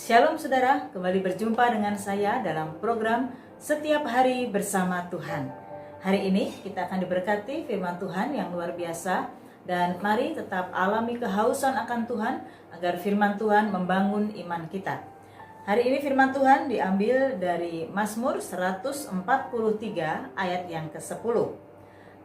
Shalom saudara, kembali berjumpa dengan saya dalam program Setiap Hari Bersama Tuhan. Hari ini kita akan diberkati firman Tuhan yang luar biasa. Dan mari tetap alami kehausan akan Tuhan agar firman Tuhan membangun iman kita. Hari ini firman Tuhan diambil dari Mazmur 143 ayat yang ke-10.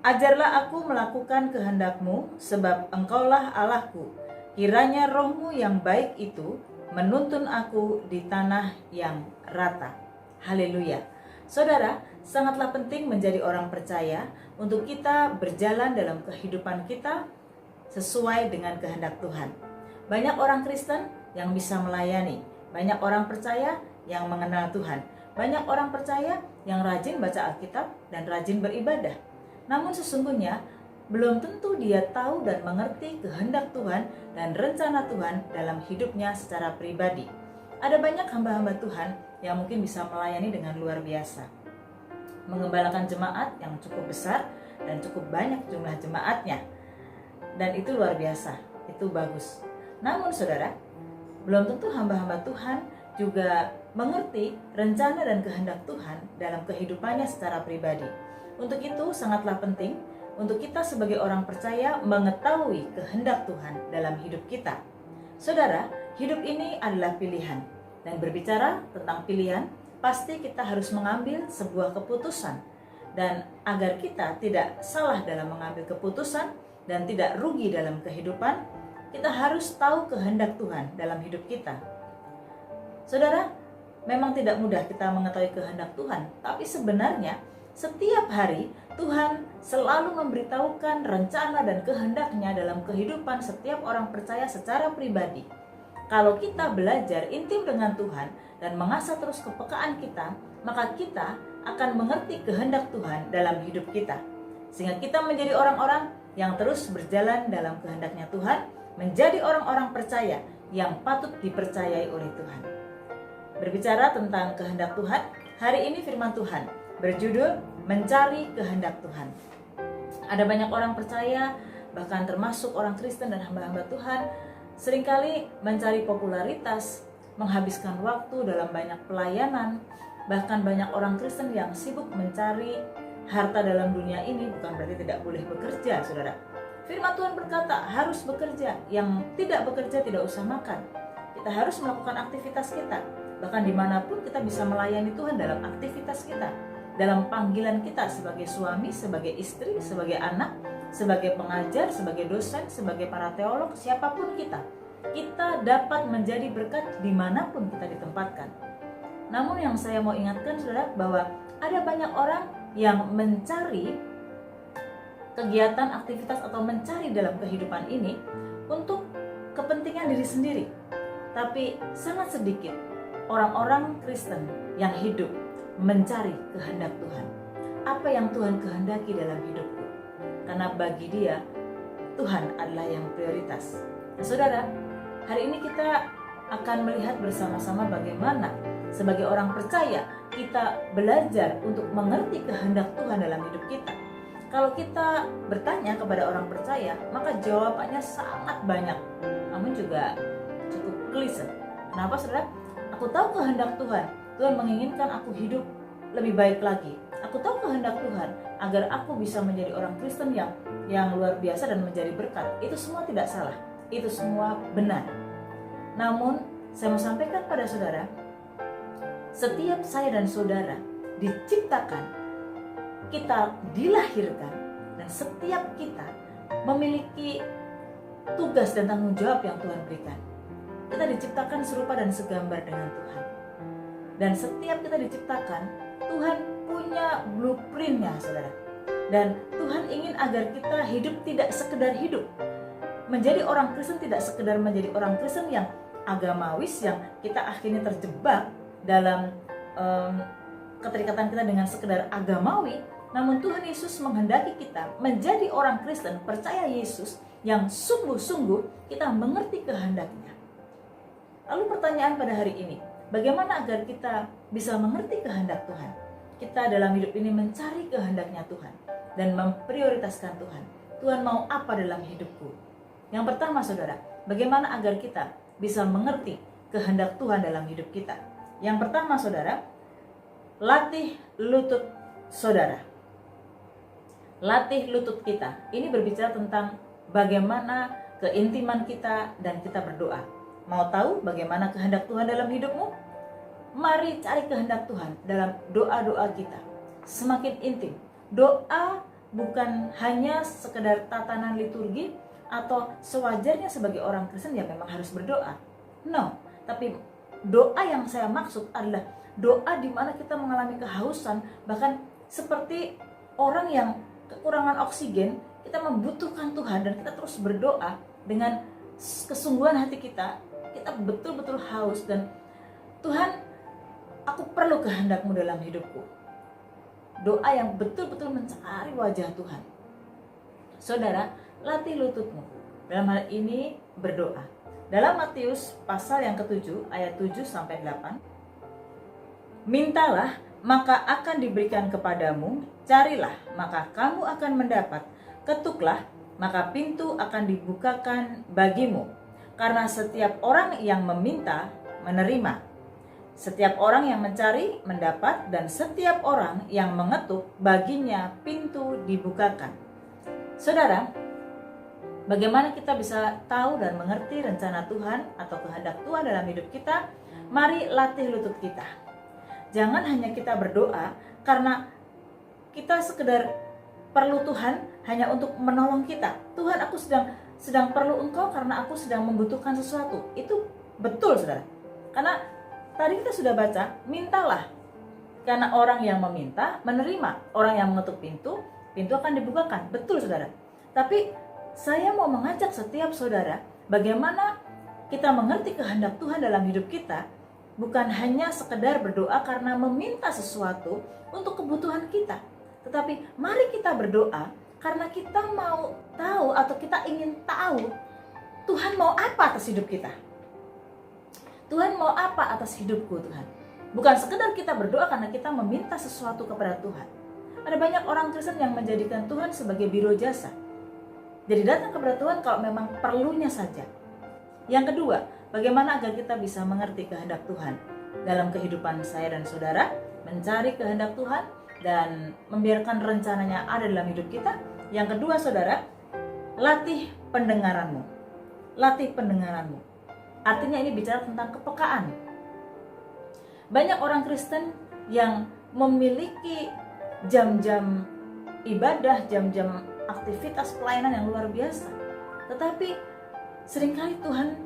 Ajarlah aku melakukan kehendak-Mu, sebab Engkaulah Allahku. Kiranya roh-Mu yang baik itu menuntun aku di tanah yang rata. Haleluya. Saudara, sangatlah penting menjadi orang percaya untuk kita berjalan dalam kehidupan kita sesuai dengan kehendak Tuhan. Banyak orang Kristen yang bisa melayani, banyak orang percaya yang mengenal Tuhan, banyak orang percaya yang rajin baca Alkitab dan rajin beribadah. Namun sesungguhnya belum tentu dia tahu dan mengerti kehendak Tuhan dan rencana Tuhan dalam hidupnya secara pribadi. Ada banyak hamba-hamba Tuhan yang mungkin bisa melayani dengan luar biasa, mengembalakan jemaat yang cukup besar dan cukup banyak jumlah jemaatnya. Dan itu luar biasa, itu bagus. Namun saudara, belum tentu hamba-hamba Tuhan juga mengerti rencana dan kehendak Tuhan dalam kehidupannya secara pribadi. Untuk itu sangatlah penting untuk kita sebagai orang percaya mengetahui kehendak Tuhan dalam hidup kita. Saudara, hidup ini adalah pilihan. Dan berbicara tentang pilihan, pasti kita harus mengambil sebuah keputusan. Dan agar kita tidak salah dalam mengambil keputusan dan tidak rugi dalam kehidupan, kita harus tahu kehendak Tuhan dalam hidup kita. Saudara, memang tidak mudah kita mengetahui kehendak Tuhan, tapi sebenarnya setiap hari Tuhan selalu memberitahukan rencana dan kehendaknya dalam kehidupan setiap orang percaya secara pribadi. Kalau kita belajar intim dengan Tuhan dan mengasah terus kepekaan kita, maka kita akan mengerti kehendak Tuhan dalam hidup kita. Sehingga kita menjadi orang-orang yang terus berjalan dalam kehendaknya Tuhan, menjadi orang-orang percaya yang patut dipercayai oleh Tuhan. Berbicara tentang kehendak Tuhan, hari ini firman Tuhan berjudul Mencari Kehendak Tuhan. Ada banyak orang percaya, bahkan termasuk orang Kristen dan hamba-hamba Tuhan, seringkali mencari popularitas, menghabiskan waktu dalam banyak pelayanan. Bahkan banyak orang Kristen yang sibuk mencari harta dalam dunia ini. Bukan berarti tidak boleh bekerja, saudara. Firman Tuhan berkata harus bekerja. Yang tidak bekerja tidak usah makan. Kita harus melakukan aktivitas kita. Bahkan dimanapun kita bisa melayani Tuhan dalam aktivitas kita, dalam panggilan kita sebagai suami, sebagai istri, sebagai anak, sebagai pengajar, sebagai dosen, sebagai para teolog, siapapun kita dapat menjadi berkat dimanapun kita ditempatkan. Namun yang saya mau ingatkan saudara, bahwa ada banyak orang yang mencari kegiatan, aktivitas atau mencari dalam kehidupan ini untuk kepentingan diri sendiri. Tapi sangat sedikit orang-orang Kristen yang hidup mencari kehendak Tuhan. Apa yang Tuhan kehendaki dalam hidupku? Karena bagi dia, Tuhan adalah yang prioritas. Nah, saudara, hari ini kita akan melihat bersama-sama bagaimana sebagai orang percaya kita belajar untuk mengerti kehendak Tuhan dalam hidup kita. Kalau kita bertanya kepada orang percaya, maka jawabannya sangat banyak, namun juga cukup klise. Kenapa saudara? Aku tahu kehendak Tuhan. Tuhan menginginkan aku hidup lebih baik lagi. Aku tahu kehendak Tuhan agar aku bisa menjadi orang Kristen yang luar biasa dan menjadi berkat. Itu semua tidak salah. Itu semua benar. Namun, saya mau sampaikan pada saudara, setiap saya dan saudara diciptakan, kita dilahirkan, dan setiap kita memiliki tugas dan tanggung jawab yang Tuhan berikan. Kita diciptakan serupa dan segambar dengan Tuhan. Dan setiap kita diciptakan, Tuhan punya blueprintnya, saudara. Dan Tuhan ingin agar kita hidup tidak sekedar hidup. Menjadi orang Kristen tidak sekedar menjadi orang Kristen yang agamawis, yang kita akhirnya terjebak dalam keterikatan kita dengan sekedar agamawi. Namun Tuhan Yesus menghendaki kita menjadi orang Kristen, percaya Yesus, yang sungguh-sungguh kita mengerti kehendaknya. Lalu pertanyaan pada hari ini, bagaimana agar kita bisa mengerti kehendak Tuhan? Kita dalam hidup ini mencari kehendaknya Tuhan dan memprioritaskan Tuhan. Tuhan mau apa dalam hidupku? Yang pertama saudara, bagaimana agar kita bisa mengerti kehendak Tuhan dalam hidup kita. Yang pertama saudara, latih lutut saudara. Latih lutut kita. Ini berbicara tentang bagaimana keintiman kita dan kita berdoa. Mau tahu bagaimana kehendak Tuhan dalam hidupmu? Mari cari kehendak Tuhan dalam doa-doa kita. Semakin intim. Doa bukan hanya sekedar tatanan liturgi atau sewajarnya sebagai orang Kristen yang memang harus berdoa. No, tapi doa yang saya maksud adalah doa di mana kita mengalami kehausan, bahkan seperti orang yang kekurangan oksigen, kita membutuhkan Tuhan dan kita terus berdoa dengan kesungguhan hati kita. Kita betul-betul haus dan Tuhan, aku perlu kehendak-Mu dalam hidupku. Doa yang betul-betul mencari wajah Tuhan. Saudara, latih lututmu. Dalam hal ini berdoa. Dalam Matius pasal yang ke-7 ayat 7-8. Mintalah maka akan diberikan kepadamu, carilah maka kamu akan mendapat, ketuklah maka pintu akan dibukakan bagimu. Karena setiap orang yang meminta menerima, setiap orang yang mencari mendapat, dan setiap orang yang mengetuk baginya pintu dibukakan. Saudara, bagaimana kita bisa tahu dan mengerti rencana Tuhan atau kehendak Tuhan dalam hidup kita? Mari latih lutut kita. Jangan hanya kita berdoa karena kita sekedar perlu Tuhan hanya untuk menolong kita. Tuhan, aku sedang perlu Engkau karena aku sedang membutuhkan sesuatu. Itu betul, saudara. Karena tadi kita sudah baca, mintalah. Karena orang yang meminta menerima, orang yang mengetuk pintu, pintu akan dibukakan. Betul, saudara. Tapi saya mau mengajak setiap saudara bagaimana kita mengerti kehendak Tuhan dalam hidup kita, bukan hanya sekedar berdoa karena meminta sesuatu untuk kebutuhan kita, tetapi mari kita berdoa karena kita mau tahu atau kita ingin tahu Tuhan mau apa atas hidup kita. Tuhan mau apa atas hidupku, Tuhan? Bukan sekedar kita berdoa karena kita meminta sesuatu kepada Tuhan. Ada banyak orang Kristen yang menjadikan Tuhan sebagai biro jasa. Jadi datang kepada Tuhan kalau memang perlunya saja. Yang kedua, bagaimana agar kita bisa mengerti kehendak Tuhan dalam kehidupan saya dan saudara, mencari kehendak Tuhan dan membiarkan rencananya ada dalam hidup kita. Yang kedua, saudara, latih pendengaranmu. Latih pendengaranmu. Artinya ini bicara tentang kepekaan. Banyak orang Kristen yang memiliki jam-jam ibadah, jam-jam aktivitas pelayanan yang luar biasa, tetapi seringkali Tuhan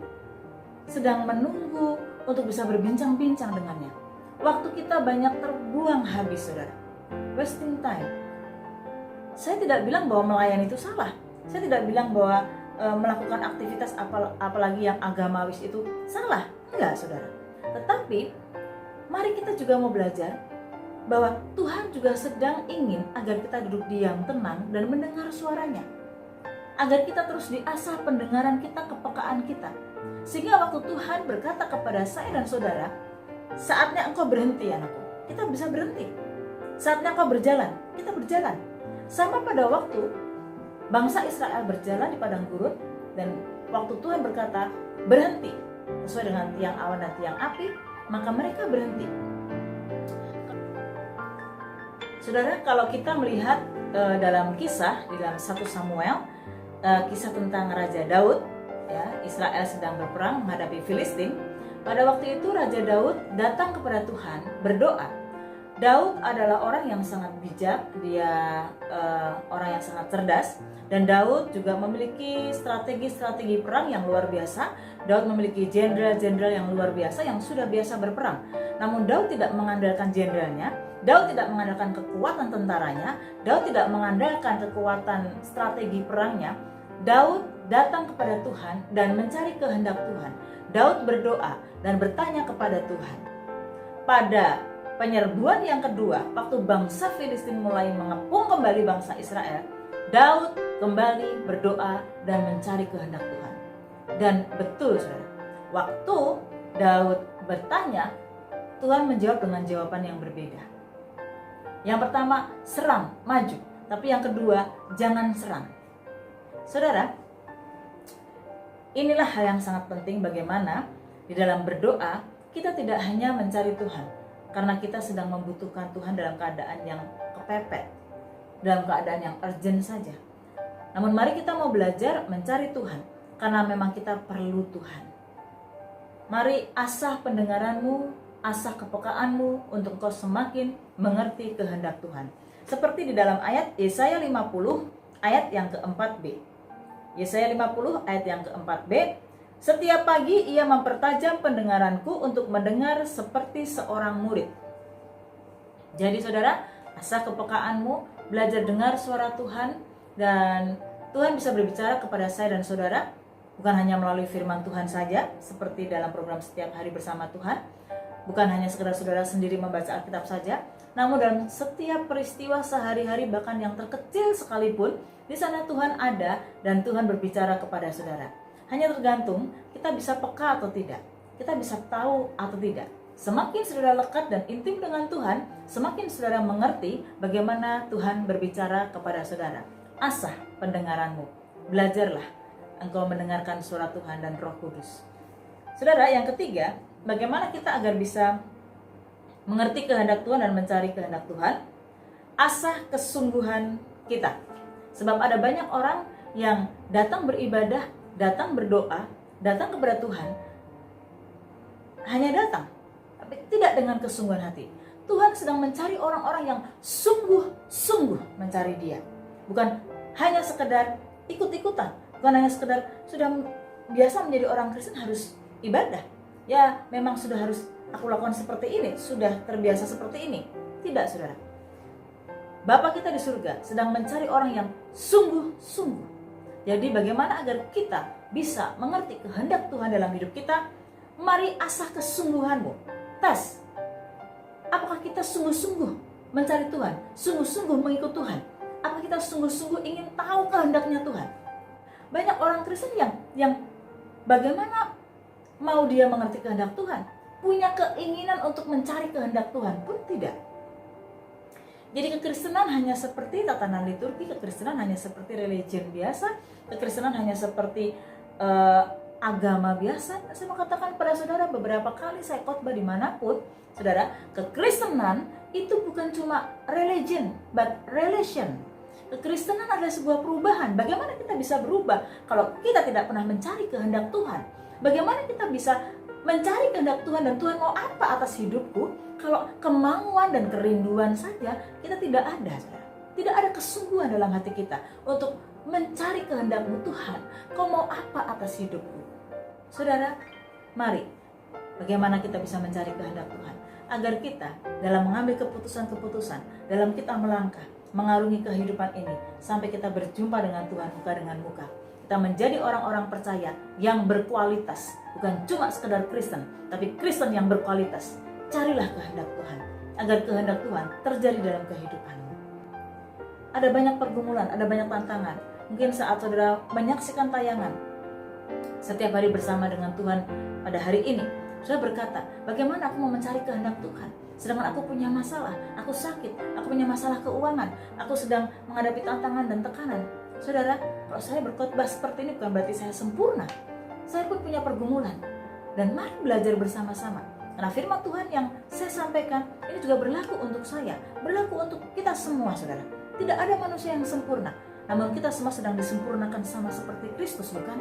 sedang menunggu untuk bisa berbincang-bincang dengannya. Waktu kita banyak terbuang habis, saudara. Wasting time. Saya tidak bilang bahwa melayani itu salah. Saya tidak bilang bahwa melakukan aktivitas apalagi yang agamawis itu salah. Enggak, saudara. Tetapi mari kita juga mau belajar bahwa Tuhan juga sedang ingin agar kita duduk diam, tenang, dan mendengar suaranya. Agar kita terus diasah pendengaran kita, kepekaan kita. Sehingga waktu Tuhan berkata kepada saya dan saudara, saatnya engkau berhenti, anakku. Kita bisa berhenti. Saatnya engkau berjalan, kita berjalan. Sama pada waktu bangsa Israel berjalan di padang gurun, dan waktu Tuhan berkata berhenti, sesuai dengan tiang awan dan tiang api, maka mereka berhenti. Saudara, kalau kita melihat dalam kisah di dalam 1 Samuel, kisah tentang Raja Daud, ya, Israel sedang berperang menghadapi Filistin. Pada waktu itu Raja Daud datang kepada Tuhan berdoa. Daud adalah orang yang sangat bijak, dia orang yang sangat cerdas, dan Daud juga memiliki strategi-strategi perang yang luar biasa. Daud memiliki jenderal-jenderal yang luar biasa yang sudah biasa berperang. Namun Daud tidak mengandalkan jenderalnya, Daud tidak mengandalkan kekuatan tentaranya, Daud tidak mengandalkan kekuatan strategi perangnya. Daud datang kepada Tuhan dan mencari kehendak Tuhan. Daud berdoa dan bertanya kepada Tuhan. Pada penyerbuan yang kedua, waktu bangsa Filistin mulai mengepung kembali bangsa Israel, Daud kembali berdoa dan mencari kehendak Tuhan. Dan betul, saudara, waktu Daud bertanya, Tuhan menjawab dengan jawaban yang berbeda. Yang pertama, serang, maju. Tapi yang kedua, jangan serang. Saudara, inilah hal yang sangat penting bagaimana Di dalam berdoa, kita tidak hanya mencari Tuhan, karena kita sedang membutuhkan Tuhan dalam keadaan yang kepepet, dalam keadaan yang urgent saja. Namun mari kita mau belajar mencari Tuhan, karena memang kita perlu Tuhan. Mari asah pendengaranmu, asah kepekaanmu untuk kau semakin mengerti kehendak Tuhan. Seperti di dalam ayat Yesaya 50 ayat yang keempat B. Yesaya 50 ayat yang keempat B. Setiap pagi ia mempertajam pendengaranku untuk mendengar seperti seorang murid. Jadi saudara, asah kepekaanmu, belajar dengar suara Tuhan, dan Tuhan bisa berbicara kepada saya dan saudara, bukan hanya melalui firman Tuhan saja, seperti dalam program Setiap Hari Bersama Tuhan, bukan hanya sekedar saudara sendiri membaca Alkitab saja, namun dalam setiap peristiwa sehari-hari, bahkan yang terkecil sekalipun, di sana Tuhan ada dan Tuhan berbicara kepada saudara. Hanya tergantung kita bisa peka atau tidak, kita bisa tahu atau tidak. Semakin saudara lekat dan intim dengan Tuhan, semakin saudara mengerti bagaimana Tuhan berbicara kepada saudara. Asah pendengaranmu, belajarlah engkau mendengarkan suara Tuhan dan Roh Kudus. Saudara, yang ketiga, bagaimana kita agar bisa mengerti kehendak Tuhan dan mencari kehendak Tuhan? Asah kesungguhan kita. Sebab ada banyak orang yang datang beribadah, datang berdoa, datang kepada Tuhan, hanya datang, tapi tidak dengan kesungguhan hati. Tuhan sedang mencari orang-orang yang sungguh-sungguh mencari Dia. Bukan hanya sekedar ikut-ikutan, bukan hanya sekedar sudah biasa menjadi orang Kristen harus ibadah. Ya, memang sudah harus aku lakukan seperti ini, sudah terbiasa seperti ini. Tidak, saudara. Bapa kita di surga sedang mencari orang yang sungguh-sungguh. Jadi bagaimana agar kita bisa mengerti kehendak Tuhan dalam hidup kita? Mari asah kesungguhanmu. Tes. Apakah kita sungguh-sungguh mencari Tuhan? Sungguh-sungguh mengikut Tuhan? Apakah kita sungguh-sungguh ingin tahu kehendaknya Tuhan? Banyak orang Kristen yang bagaimana mau dia mengerti kehendak Tuhan? Punya keinginan untuk mencari kehendak Tuhan pun tidak. Jadi kekristenan hanya seperti tatanan liturgi, kekristenan hanya seperti religion biasa, kekristenan hanya seperti agama biasa. Saya mau katakan pada saudara, beberapa kali saya khotbah dimanapun, saudara, kekristenan itu bukan cuma religion, but relation. Kekristenan adalah sebuah perubahan. Bagaimana kita bisa berubah kalau kita tidak pernah mencari kehendak Tuhan? Bagaimana kita bisa mencari kehendak Tuhan dan Tuhan mau apa atas hidupku? Kalau kemauan dan kerinduan saja kita tidak ada, saudara. Tidak ada kesungguhan dalam hati kita untuk mencari kehendak-Mu Tuhan. Kau mau apa atas hidupku? Saudara, mari bagaimana kita bisa mencari kehendak Tuhan agar kita dalam mengambil keputusan-keputusan, dalam kita melangkah, mengarungi kehidupan ini sampai kita berjumpa dengan Tuhan muka dengan muka. Kita menjadi orang-orang percaya yang berkualitas, bukan cuma sekedar Kristen, tapi Kristen yang berkualitas. Carilah kehendak Tuhan, agar kehendak Tuhan terjadi dalam kehidupanmu. Ada banyak pergumulan, ada banyak tantangan. Mungkin saat saudara menyaksikan tayangan Setiap Hari Bersama dengan Tuhan pada hari ini, saudara berkata, bagaimana aku mau mencari kehendak Tuhan? Sedangkan aku punya masalah, aku sakit, aku punya masalah keuangan, aku sedang menghadapi tantangan dan tekanan. Saudara, kalau saya berkhotbah seperti ini bukan berarti saya sempurna. Saya pun punya pergumulan. Dan mari belajar bersama-sama. Karena firman Tuhan yang saya sampaikan ini juga berlaku untuk saya, berlaku untuk kita semua, saudara. Tidak ada manusia yang sempurna, namun kita semua sedang disempurnakan sama seperti Kristus, bukan?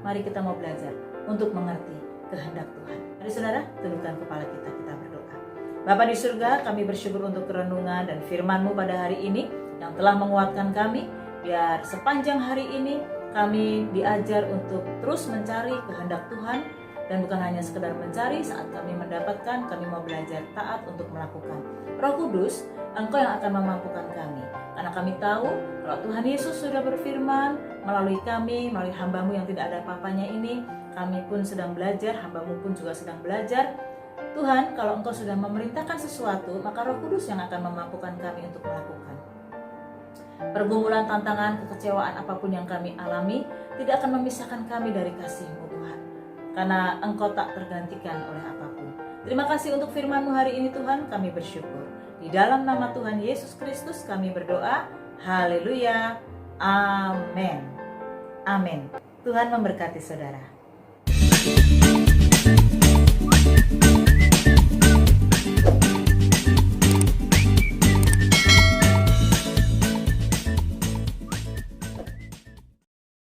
Mari kita mau belajar untuk mengerti kehendak Tuhan. Mari saudara, tundukkan kepala kita berdoa. Bapa di surga, kami bersyukur untuk renungan dan firman-Mu pada hari ini yang telah menguatkan kami. Biar sepanjang hari ini kami diajar untuk terus mencari kehendak Tuhan. Dan bukan hanya sekedar mencari, saat kami mendapatkan, kami mau belajar taat untuk melakukan. Roh Kudus, Engkau yang akan memampukan kami. Karena kami tahu kalau Tuhan Yesus sudah berfirman melalui kami, melalui hamba-Mu yang tidak ada apa-apanya ini, kami pun sedang belajar, hamba-Mu pun juga sedang belajar. Tuhan, kalau Engkau sudah memerintahkan sesuatu, maka Roh Kudus yang akan memampukan kami untuk melakukan. Pergumulan, tantangan, kekecewaan apapun yang kami alami tidak akan memisahkan kami dari kasih-Mu Tuhan, karena Engkau tak tergantikan oleh apapun. Terima kasih untuk firman-Mu hari ini Tuhan, kami bersyukur. Di dalam nama Tuhan Yesus Kristus kami berdoa. Haleluya. Amin. Amin. Tuhan memberkati saudara. Thank